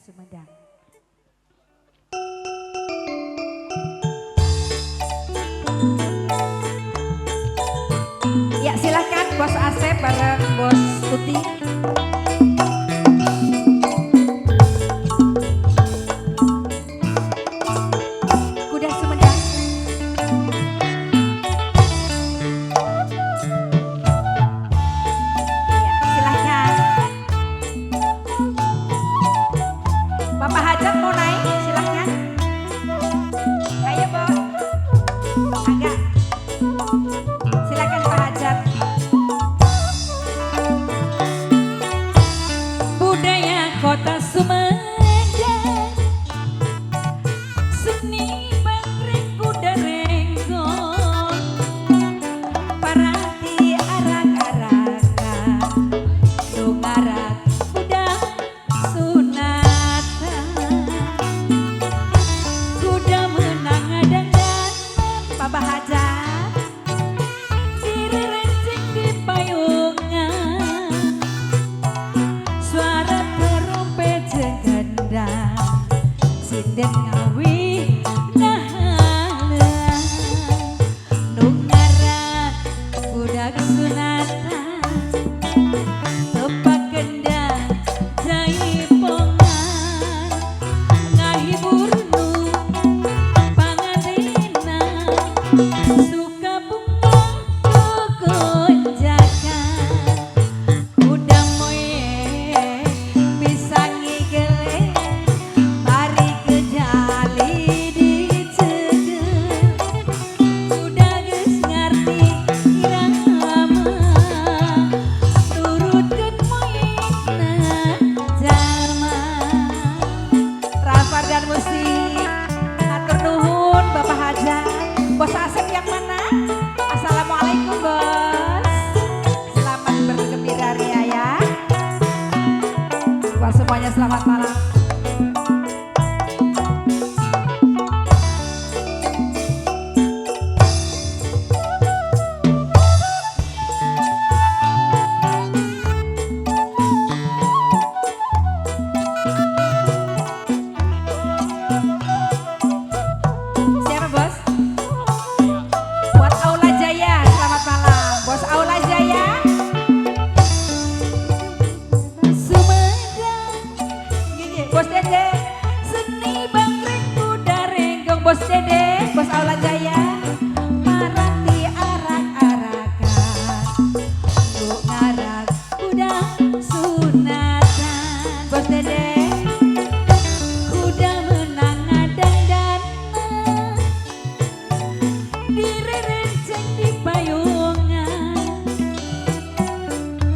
Sumedang. Ya silahkan Bos Asep bareng Bos Tuti. Kuda Sumedang. Ya silahkan. Bapak Hajat mau naik silahkan. Ayo Bos. Agak. Silakan Pak Hajat. Budaya kota Sumedang, seni bangkring kuda renggong, Parati arak-arakan dongarak kuda sunatan, kuda menang dandan, Bapak Hajat. diri rencing di payungan, suara terompet gendang, sinden ngawi nahalan, nungaran budak sunatan, tepak gendang jaipongan, ngahibur nu pangadenan, suka bunga kegonjakan, udah moye bisa ngigele, mari kejali dicegel, udah geus ngarti irama, turutkeun moyena jalma. Rafar dan musik. Atur nuhun Bapak Hajat. Bos Asep yang mana? Assalamualaikum Bos. Selamat bergembira ria ya. Buat semuanya selamat malam. Siapa Bos? Buat Aula Jaya, selamat malam. Bos Aula Jaya. Sumedang Gini, Bos Dede. seni bangkring kuda renggong, Bos Dede, Bos Aula Jaya. parati arak-arakan, Bu ngarak. kuda sunatan, Bos Dede. kuda menang dandanan, diri renceng di payungan,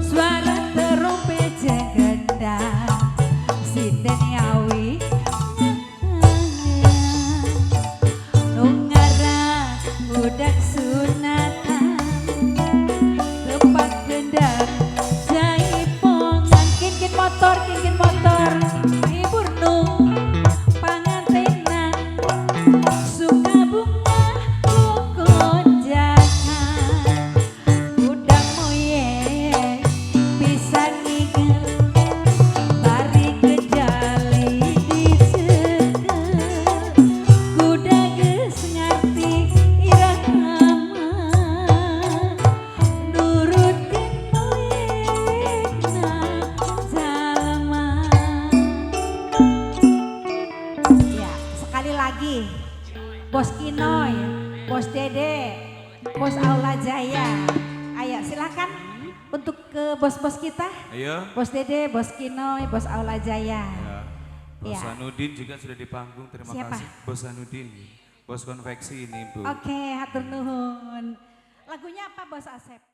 suara terompet gendang, sinden ngawi nungaran budak sunatan, tepak gendang jaipongan, kinkin motor hibur nu pangantenan, suka bunga kukonjakan, udah moye bisa ngigel, bari kejali dicegel, kuda geus ngarti irama, nurutkeun moyena jalma. Ya, sekali lagi. Bos Kinoy, Bos Dede, Bos Aula Jaya. Ayo silakan untuk ke bos-bos kita. Ayo. Bos Dede, Bos Kinoy, Bos Aula Jaya. Ya. Bos Ya. Sanudin juga sudah di panggung. Terima Siapa? kasih. Bos Sanudin. Bos konveksi ini, Bu. Oke, hatur nuhun. Lagunya apa Bos Asep?